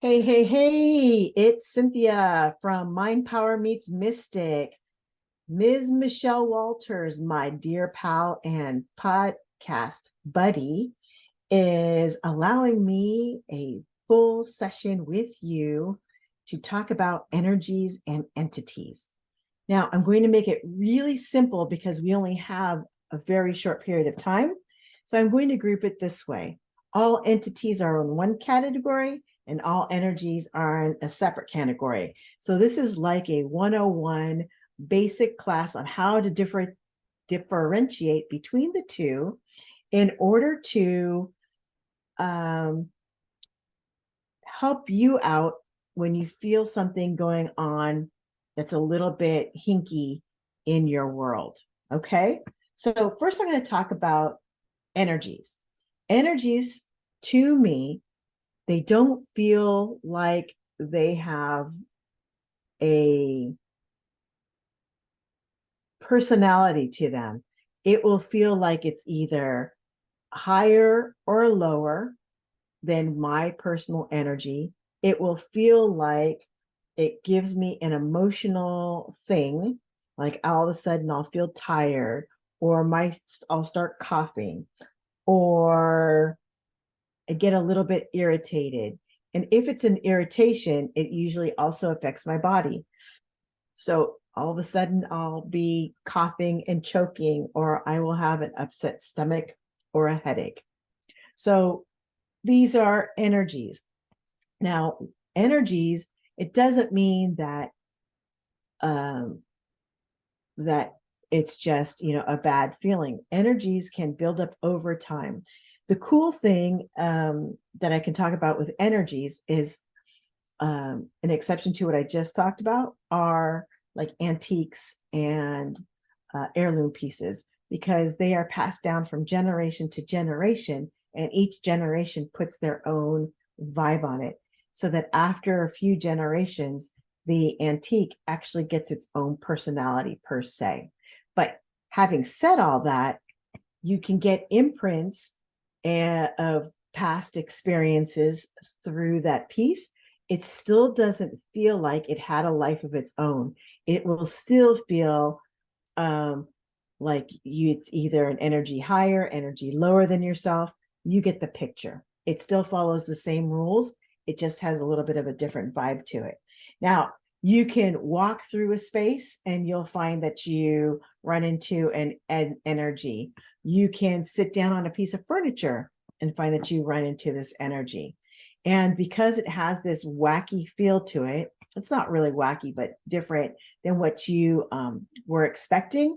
Hey, hey, hey, it's Cynthia from Mind Power Meets Mystic. Ms. Michelle Walters, my dear pal and podcast buddy, is allowing me a full session with you to talk about energies and entities. Now, I'm going to make it really simple because we only have a very short period of time. So I'm going to group it this way. All entities are in one category and all energies are in a separate category. So this is like a 101 basic class on how to differentiate between the two in order to help you out when you feel something going on that's a little bit hinky in your world. Okay. So, first, I'm going to talk about energies. Energies, to me, they don't feel like they have a personality to them. It will feel like it's either higher or lower than my personal energy. It will feel like it gives me an emotional thing, like all of a sudden I'll feel tired, or I'll start coughing, or I get a little bit irritated. And if it's an irritation, it usually also affects my body. So all of a sudden I'll be coughing and choking, or I will have an upset stomach or a headache. So these are energies. Now, energies, it doesn't mean um, that it's just a bad feeling. Energies can build up over time. The cool thing that I can talk about with energies is an exception to what I just talked about are like antiques and heirloom pieces, because they are passed down from generation to generation, and each generation puts their own vibe on it, so that after a few generations, the antique actually gets its own personality per se. But having said all that, you can get imprints of past experiences through that piece. It still doesn't feel like it had a life of its own. It will still feel um, like it's either an energy higher, energy lower than yourself. You get the picture. It still follows the same rules. It just has a little bit of a different vibe to it. Now, you can walk through a space and you'll find that you run into an energy. You can sit down on a piece of furniture and find that you run into this energy. And because it has this wacky feel to it, it's not really wacky, but different than what you were expecting,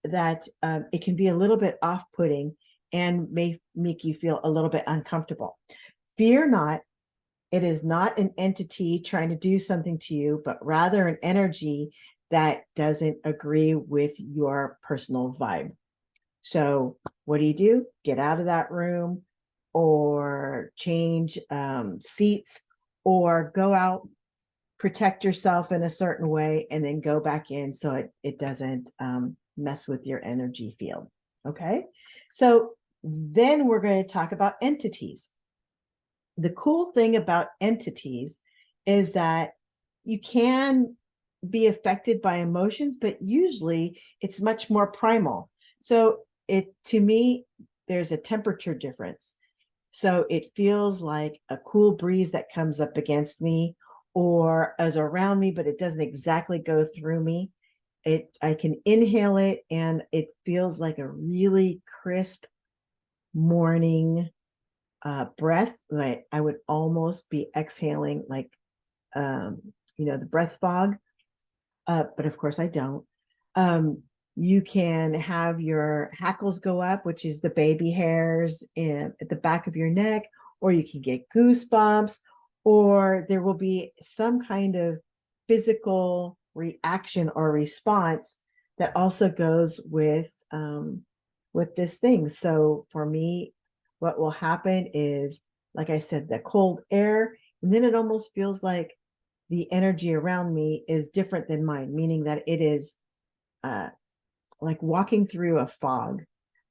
that it can be a little bit off-putting and may make you feel a little bit uncomfortable. Fear not, it is not an entity trying to do something to you, but rather an energy that doesn't agree with your personal vibe. So what do? Get out of that room, or change seats, or go out, protect yourself in a certain way, and then go back in so it doesn't mess with your energy field. Okay. So then we're going to talk about entities. The cool thing about entities is that you can be affected by emotions, but usually it's much more primal. So to me, there's a temperature difference. So it feels like a cool breeze that comes up against me or is around me, but it doesn't exactly go through me. I can inhale it and it feels like a really crisp morning breath. Like I would almost be exhaling like um, the breath fog. But of course I don't. You can have your hackles go up, which is the baby hairs at the back of your neck, or you can get goosebumps, or there will be some kind of physical reaction or response that also goes with this thing. So for me, what will happen is, like I said, the cold air, and then it almost feels like the energy around me is different than mine, meaning that it is like walking through a fog,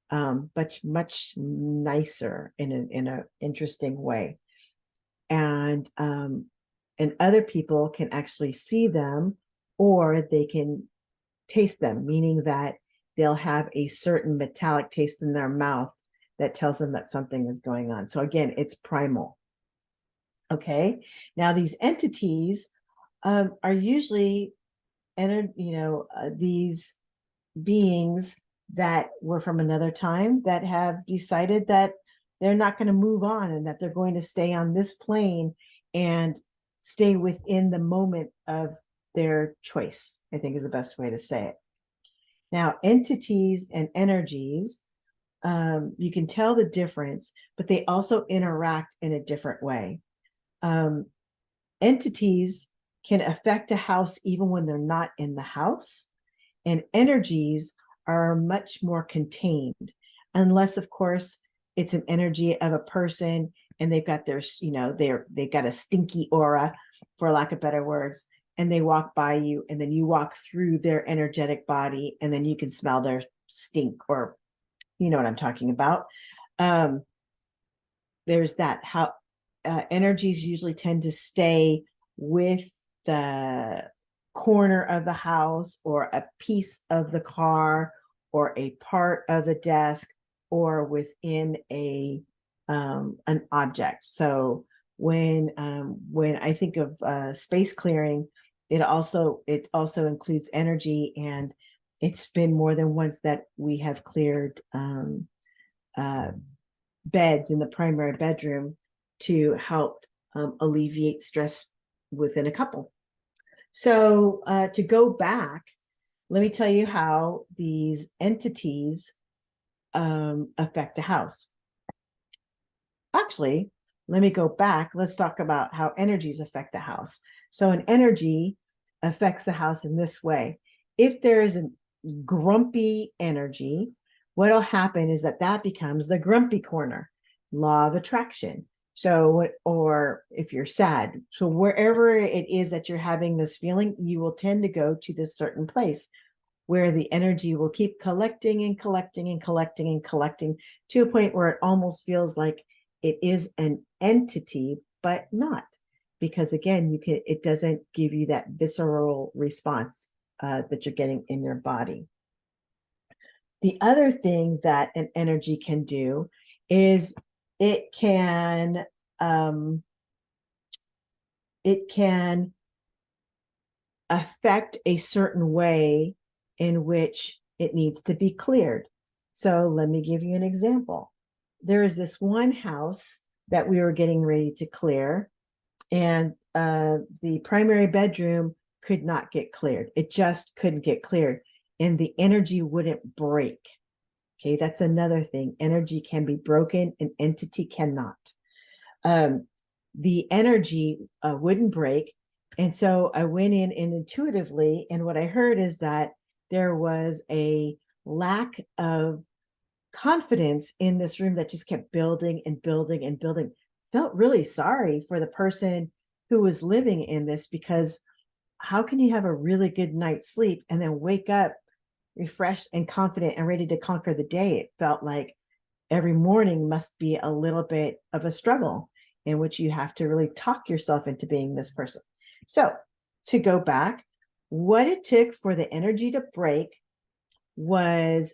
but much nicer in an interesting way. and other people can actually see them, or they can taste them, meaning that they'll have a certain metallic taste in their mouth that tells them that something is going on. So again, it's primal. Okay, now these entities are usually these beings that were from another time that have decided that they're not going to move on, and that they're going to stay on this plane and stay within the moment of their choice, I think is the best way to say it. Now, entities and energies, you can tell the difference, but they also interact in a different way. Entities can affect a house even when they're not in the house, and energies are much more contained, unless, of course, it's an energy of a person and they've got their, they've got a stinky aura, for lack of better words, and they walk by you, and then you walk through their energetic body, and then you can smell their stink, or you know what I'm talking about. There's that. How energies usually tend to stay with the corner of the house, or a piece of the car, or a part of the desk, or within an object. So when I think of space clearing, it also includes energy, and it's been more than once that we have cleared beds in the primary bedroom to help alleviate stress within a couple. So to go back, let me tell you how these entities affect a house. Actually, let me go back. Let's talk about how energies affect the house. So an energy affects the house in this way. If there is a grumpy energy, what'll happen is that becomes the grumpy corner, law of attraction. So, or if you're sad, so wherever it is that you're having this feeling, you will tend to go to this certain place where the energy will keep collecting and collecting and collecting and collecting, to a point where it almost feels like it is an entity, but not, because again, it doesn't give you that visceral response that you're getting in your body. The other thing that an energy can do is it can affect a certain way in which it needs to be cleared. So let me give you an example. There is this one house that we were getting ready to clear, and the primary bedroom could not get cleared. It just couldn't get cleared, and the energy wouldn't break. Okay, that's another thing. Energy can be broken, an entity cannot. The energy wouldn't break. And so I went in and intuitively, and what I heard is that there was a lack of confidence in this room that just kept building and building and building. Felt really sorry for the person who was living in this, because how can you have a really good night's sleep and then wake up refreshed and confident and ready to conquer the day? It felt like every morning must be a little bit of a struggle, in which you have to really talk yourself into being this person. So to go back, what it took for the energy to break was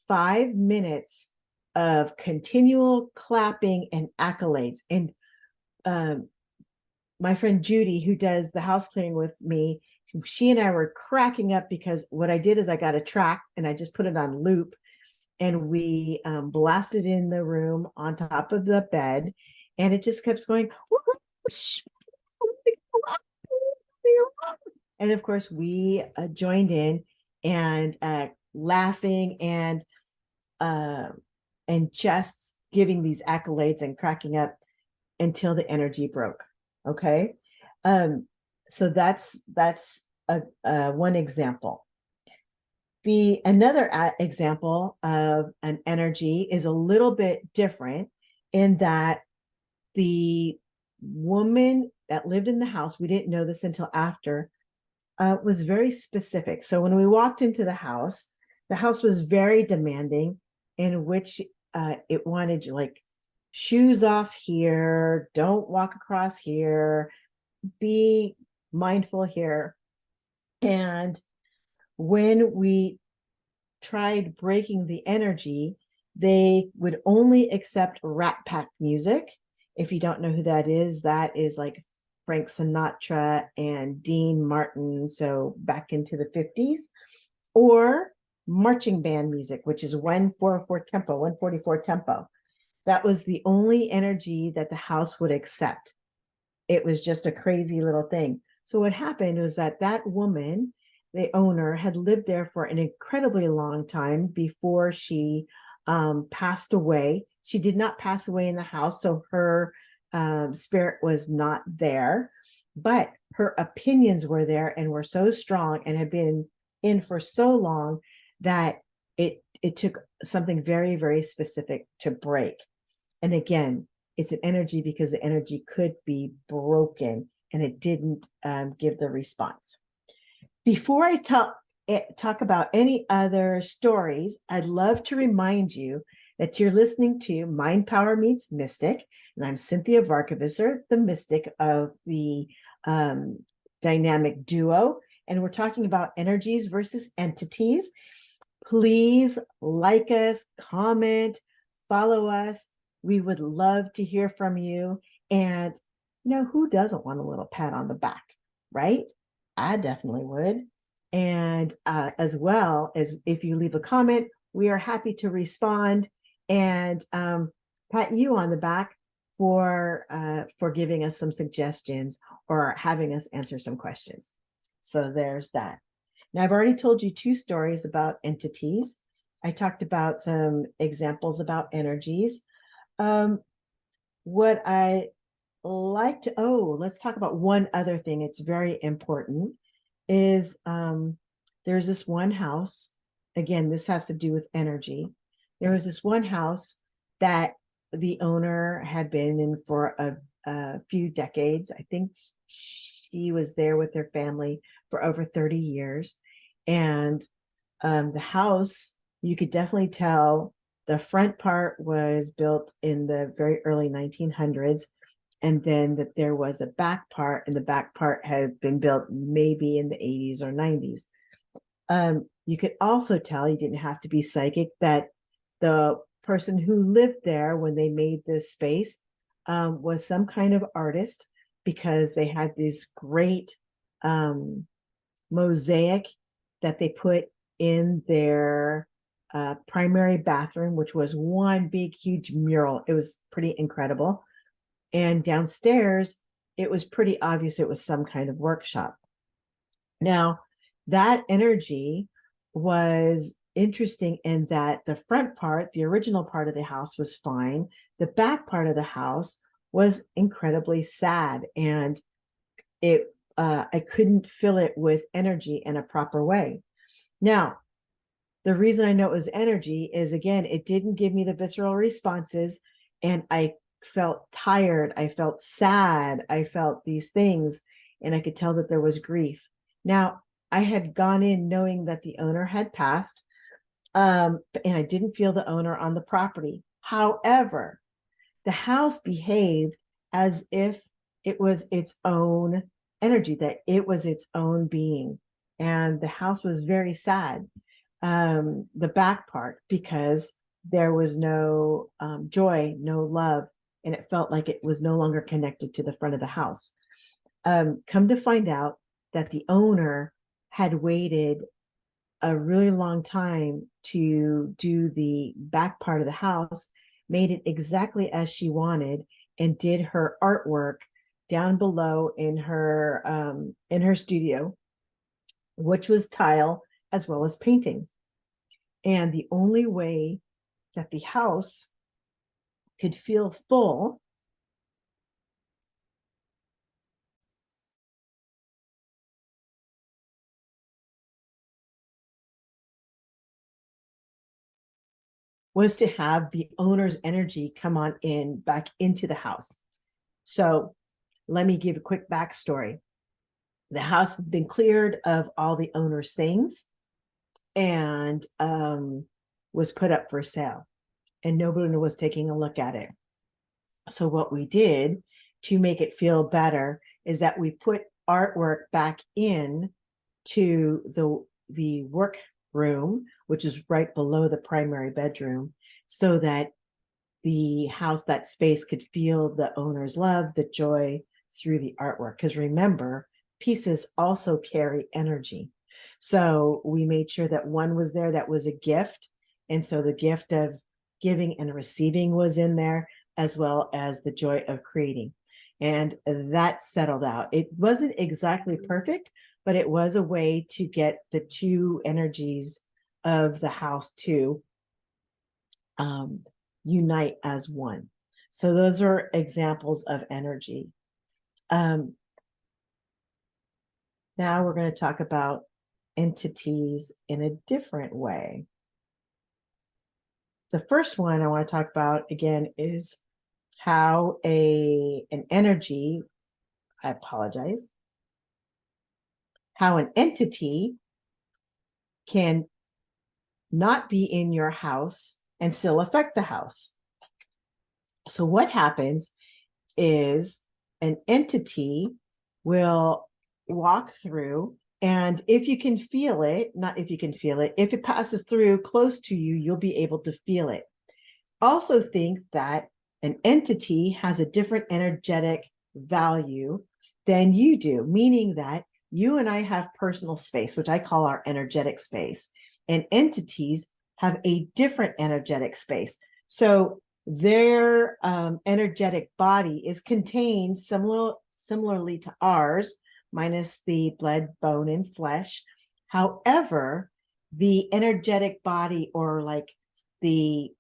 5 minutes of continual clapping and accolades. And my friend Judy, who does the house cleaning with me, she and I were cracking up, because what I did is I got a track and I just put it on loop, and we blasted in the room on top of the bed, and it just kept going. And of course, we joined in, and laughing and just giving these accolades and cracking up until the energy broke. Okay, so that's one example. Another example of an energy is a little bit different, in that the woman that lived in the house, we didn't know this until after, was very specific. So when we walked into the house was very demanding, in which it wanted, like, shoes off here, don't walk across here, be mindful here. And when we tried breaking the energy, they would only accept Rat Pack music. If you don't know who that is like Frank Sinatra and Dean Martin, so back into the 50s, or marching band music, which is 144 tempo, 144 tempo. That was the only energy that the house would accept. It was just a crazy little thing. So what happened was that woman, the owner, had lived there for an incredibly long time before she passed away. She did not pass away in the house, so her spirit was not there, but her opinions were there and were so strong and had been in for so long that it took something very, very specific to break. And again, it's an energy because the energy could be broken and it didn't give the response. Before I talk about any other stories, I'd love to remind you that you're listening to Mind Power Meets Mystic, and I'm Cinthia Varkevisser, the mystic of the dynamic duo, and we're talking about energies versus entities. Please like us, comment, follow us. We would love to hear from you. And who doesn't want a little pat on the back, right? I definitely would. And as well as if you leave a comment, we are happy to respond and pat you on the back for giving us some suggestions or having us answer some questions. So there's that. Now, I've already told you 2 stories about entities. I talked about some examples about energies. What I like to, let's talk about one other thing. It's very important is there's this one house. Again, this has to do with energy. There was this one house that the owner had been in for a few decades. I think she was there with their family for over 30 years. And the house, you could definitely tell the front part was built in the very early 1900s, and then that there was a back part, and the back part had been built maybe in the 80s or 90s. You could also tell, you didn't have to be psychic, that the person who lived there when they made this space was some kind of artist, because they had this great mosaic that they put in their primary bathroom, which was one big, huge mural. It was pretty incredible. And downstairs, it was pretty obvious it was some kind of workshop. Now, that energy was interesting in that the front part, the original part of the house, was fine. The back part of the house was incredibly sad, and I couldn't fill it with energy in a proper way. Now, the reason I know it was energy is, again, it didn't give me the visceral responses, and I felt tired, I felt sad, I felt these things, and I could tell that there was grief. Now, I had gone in knowing that the owner had passed, and I didn't feel the owner on the property. However, the house behaved as if it was its own energy, that it was its own being. And the house was very sad, the back part, because there was no joy, no love, and it felt like it was no longer connected to the front of the house. Come to find out that the owner had waited a really long time to do the back part of the house, made it exactly as she wanted, and did her artwork down below in her studio, which was tile as well as painting. And the only way that the house could feel full was to have the owner's energy come on in back into the house. So let me give a quick backstory. The house had been cleared of all the owner's things and was put up for sale, and nobody was taking a look at it. So what we did to make it feel better is that we put artwork back in to the work room, which is right below the primary bedroom, so that the house, that space, could feel the owner's love, the joy through the artwork. Because remember, pieces also carry energy. So we made sure that one was there that was a gift. And so the gift of giving and receiving was in there, as well as the joy of creating. And that settled out. It wasn't exactly perfect, but it was a way to get the two energies of the house to unite as one. So those are examples of energy. Now we're going to talk about entities in a different way. The first one I want to talk about again is how an energy, I apologize, how an entity can not be in your house and still affect the house. So what happens is an entity will walk through, and if you can feel it, not if you can feel it, if it passes through close to you, you'll be able to feel it. Also think that an entity has a different energetic value than you do, meaning that you and I have personal space, which I call our energetic space, and entities have a different energetic space. So their energetic body is contained similarly to ours, minus the blood, bone, and flesh. However, the energetic body, or like the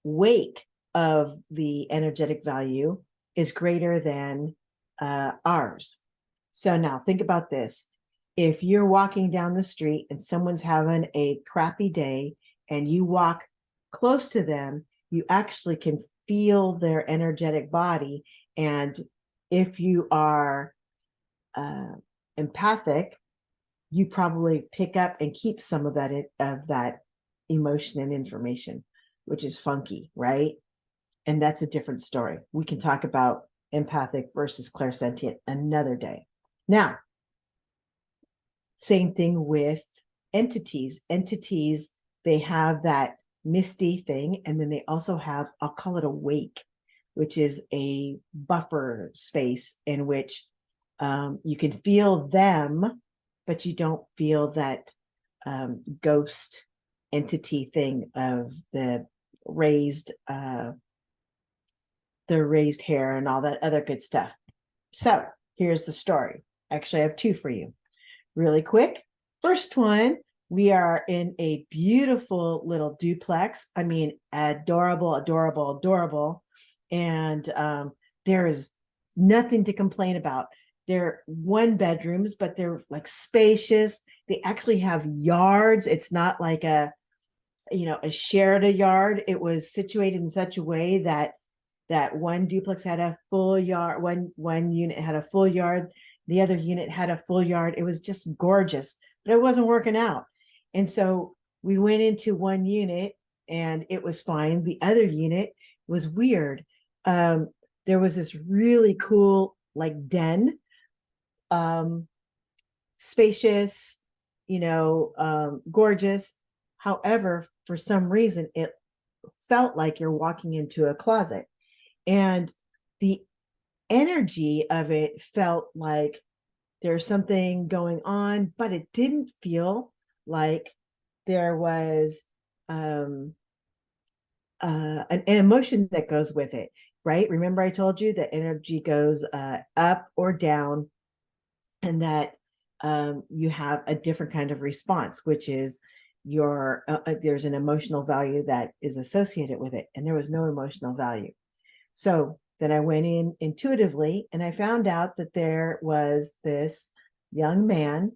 wake of the energetic value, is greater than ours. So now think about this. If you're walking down the street and someone's having a crappy day and you walk close to them, you actually can feel their energetic body. And if you are empathic, you probably pick up and keep some of that emotion and information, which is funky, right? And that's a different story. We can talk about empathic versus clairsentient another day. Now, same thing with entities. Entities, they have that misty thing, and then they also have, I'll call it a wake, which is a buffer space in which you can feel them, but you don't feel that ghost entity thing of the raised hair and all that other good stuff. So here's the story. Actually, I have two for you really quick. First one, we are in a beautiful little duplex. I mean, adorable, adorable, adorable. And there is nothing to complain about. They're one bedrooms, but they're like spacious. They actually have yards. It's not like a shared a yard. It was situated in such a way that one duplex had a full yard, one unit had a full yard, the other unit had a full yard. It was just gorgeous, but it wasn't working out. And so we went into one unit and it was fine. The other unit was weird. There was this really cool like den, spacious, gorgeous. However, for some reason, it felt like you're walking into a closet. And the energy of it felt like there's something going on, but it didn't feel like there was an emotion that goes with it, right? Remember I told you that energy goes up or down, and that you have a different kind of response, which is there's an emotional value that is associated with it, and there was no emotional value. So then I went in intuitively and I found out that there was this young man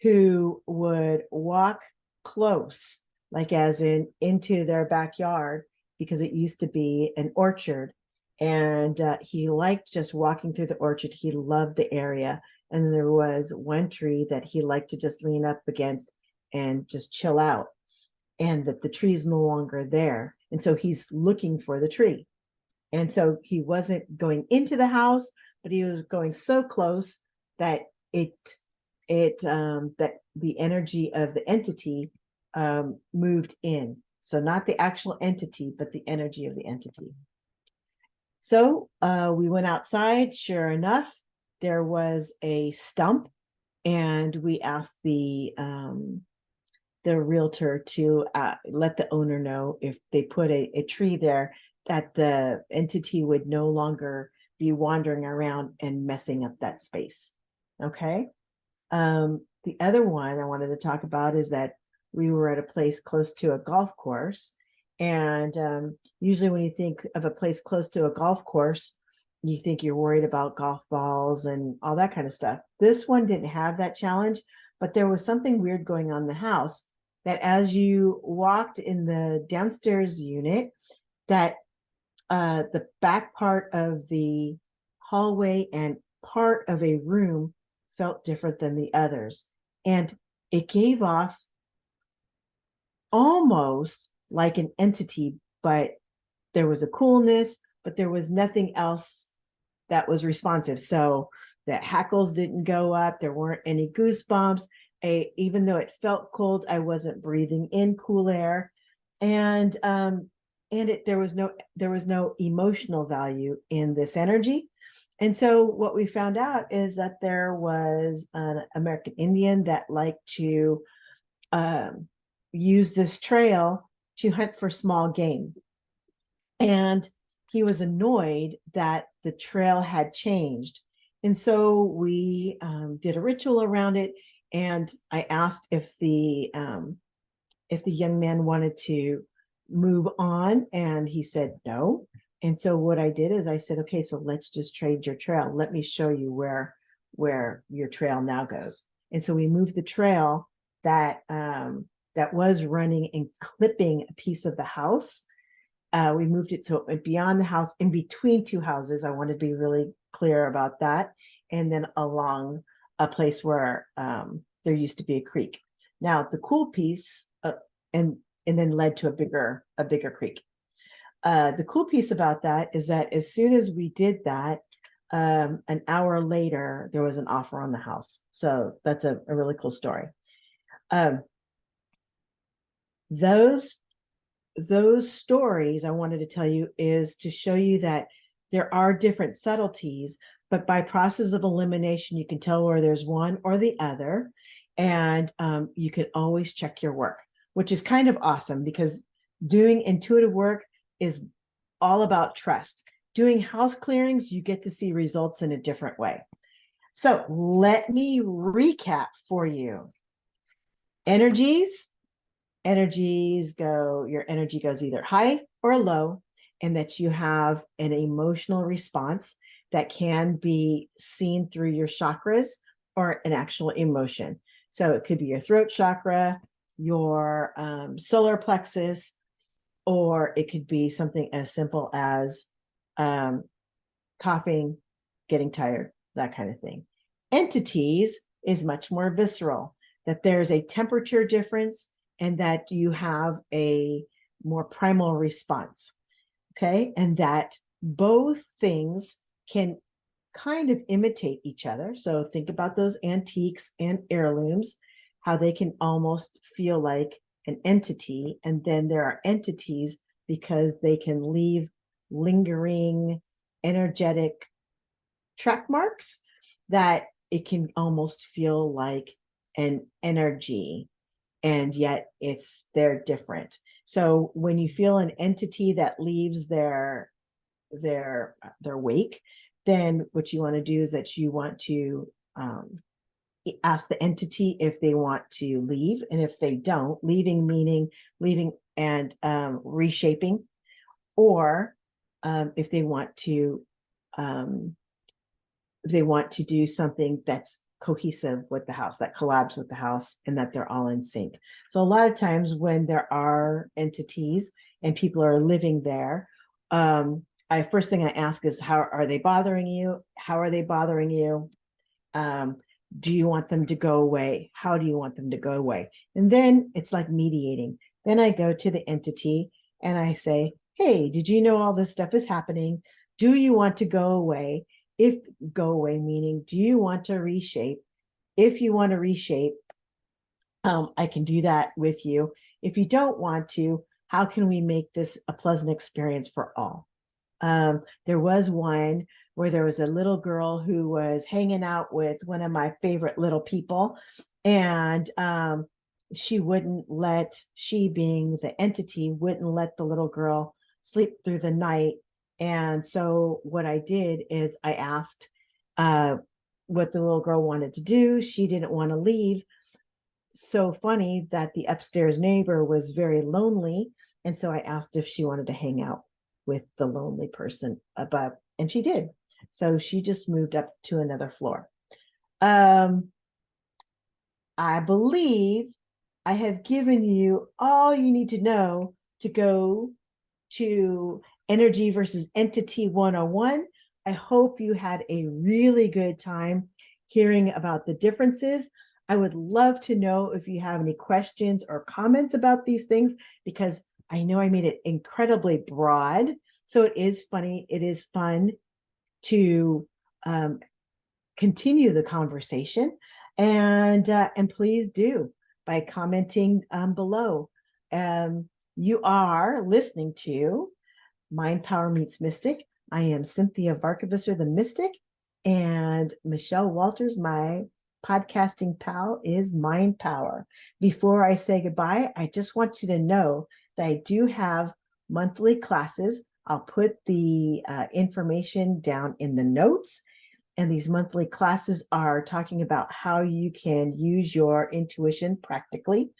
who would walk close, like as in into their backyard, because it used to be an orchard. And he liked just walking through the orchard. He loved the area. And there was one tree that he liked to just lean up against and just chill out. And that the tree is no longer there. And so he's looking for the tree. And so he wasn't going into the house, but he was going so close that that the energy of the entity moved in. So not the actual entity, but the energy of the entity. So we went outside. Sure enough, there was a stump, and we asked the realtor to let the owner know if they put a tree there, that the entity would no longer be wandering around and messing up that space. Okay. The other one I wanted to talk about is that we were at a place close to a golf course. And usually when you think of a place close to a golf course, you think you're worried about golf balls and all that kind of stuff. This one didn't have that challenge, but there was something weird going on in the house, that as you walked in the downstairs unit, that the back part of the hallway and part of a room felt different than the others. And it gave off almost like an entity, but there was a coolness, but there was nothing else that was responsive. So the hackles didn't go up. There weren't any goosebumps. Even though it felt cold, I wasn't breathing in cool air. And there was no emotional value in this energy. And so what we found out is that there was an American Indian that liked to use this trail to hunt for small game. And he was annoyed that the trail had changed. And so we did a ritual around it. And I asked if the young man wanted to move on, and he said no. And so what I did is I said, okay, so let's just trade your trail. Let me show you where your trail now goes. And so we moved the trail that was running and clipping a piece of the house. We moved it so it went beyond the house, in between two houses. I want to be really clear about that. And then along a place where there used to be a creek. Now the cool piece, and then led to a bigger creek. The cool piece about that is that as soon as we did that, an hour later, there was an offer on the house. So that's a really cool story. Those stories I wanted to tell you is to show you that there are different subtleties, but by process of elimination, you can tell where there's one or the other. And you can always check your work, which is kind of awesome, because doing intuitive work is all about trust. Doing house clearings, you get to see results in a different way. So let me recap for you. Energies go, your energy goes either high or low, and that you have an emotional response that can be seen through your chakras or an actual emotion. So it could be your throat chakra, your solar plexus, or it could be something as simple as coughing, getting tired, that kind of thing. Entities is much more visceral, that there's a temperature difference and that you have a more primal response. Okay. And that both things can kind of imitate each other. So think about those antiques and heirlooms, how they can almost feel like an entity. And then there are entities because they can leave lingering energetic track marks, that it can almost feel like an energy, and yet they're different. So when you feel an entity that leaves their wake, then what you want to do is that you want to ask the entity if they want to leave. And if they don't, leaving meaning leaving and reshaping, or if they want to do something that's cohesive with the house, that collabs with the house, and that they're all in sync. So a lot of times when there are entities and people are living there, first thing I ask is, how are they bothering you? How are they bothering you? Do you want them to go away? How do you want them to go away? And then it's like mediating. Then I go to the entity and I say, hey, did you know all this stuff is happening? Do you want to go away? If go away, meaning, do you want to reshape? If you want to reshape, I can do that with you. If you don't want to, how can we make this a pleasant experience for all? There was one where there was a little girl who was hanging out with one of my favorite little people, and she wouldn't let, she being the entity, wouldn't let the little girl sleep through the night. And so what I did is I asked what the little girl wanted to do. She didn't want to leave. So funny that the upstairs neighbor was very lonely. And so I asked if she wanted to hang out with the lonely person above, and she did. So she just moved up to another floor. I believe I have given you all you need to know to go to Energy versus Entity 101. I hope you had a really good time hearing about the differences. I would love to know if you have any questions or comments about these things, because I know I made it incredibly broad. So it is funny. It is fun to continue the conversation, and please do by commenting below. You are listening to Mind Power Meets Mystic. I am Cinthia Varkevisser, the Mystic, and Michelle Walters, my podcasting pal, is Mind Power. Before I say goodbye, I just want you to know that I do have monthly classes. I'll put the information down in the notes. And these monthly classes are talking about how you can use your intuition practically.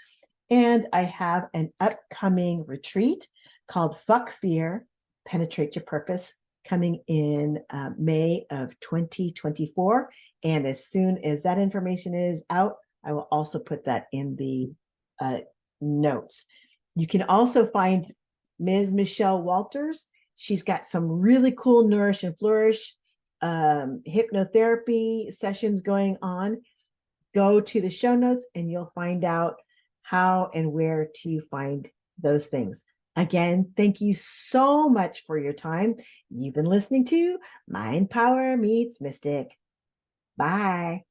And I have an upcoming retreat called Fuck Fear, Penetrate Your Purpose, coming in May of 2024. And as soon as that information is out, I will also put that in the notes. You can also find Ms. Michelle Walters. She's got some really cool Nourish and Flourish hypnotherapy sessions going on. Go to the show notes and you'll find out how and where to find those things. Again, thank you so much for your time. You've been listening to Mind Power Meets Mystic. Bye.